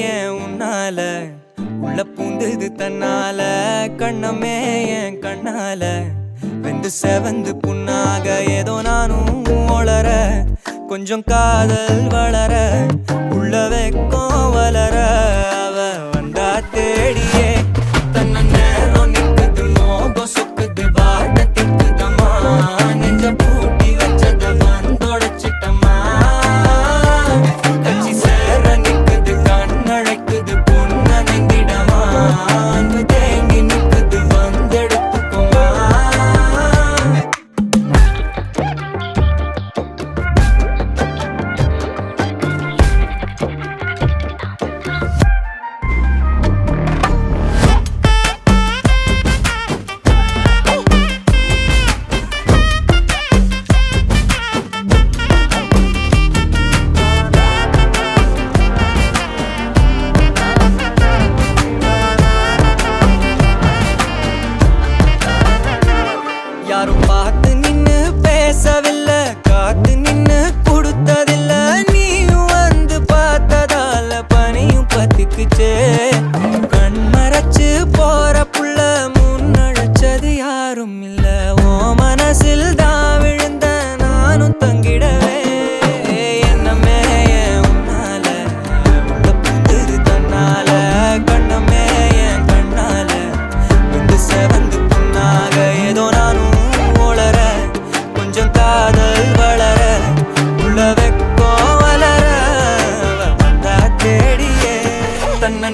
ஏன் உன்னால உள்ள பூந்தது தன்னால கண்ணமே என் கண்ணால வெந்து செவந்து புண்ணாக ஏதோ நானும் ஒளர கொஞ்சம் காதல் வளர உள்ள வெக்கம் வளர அவ வந்தா தேடியே தன்ன நேரம் நிக்குது மோகம் சொக்குது வாட்ட திக்குதம்மா நெஞ்ச பூட்டி வச்சத வந்தொடைச்சிட்டம்மா கட்சி சேர நிக்குது கண்ணழைக்குது பொண்ண நெங்கிடமா அன்பு தேங்கி நிக்குது வந்தெடுத்துக்குமா யாரும் பார்த்து நின்னு பேசவில்லை காத்து நின்னு கொடுத்ததில்ல நீயும் வந்து பார்த்ததால பனியும் பத்திக்குச்சே கண் மறைச்சு போற புள்ள முன்னழைச்சது யாரும் இல்ல ஓ மனசில் தான் விழுந்த நானும் தங்கிடவே என்னமே உன்னால உள்ள புந்தது தன்னால கண்ணமே என் கண்ணால வந்து செவந்து புண்ணாக ஏதோ நானும் ஒளர கொஞ்சம் காதல் வளர உள்ள வெக்கம் வளர வந்தா தேடியே தன்ன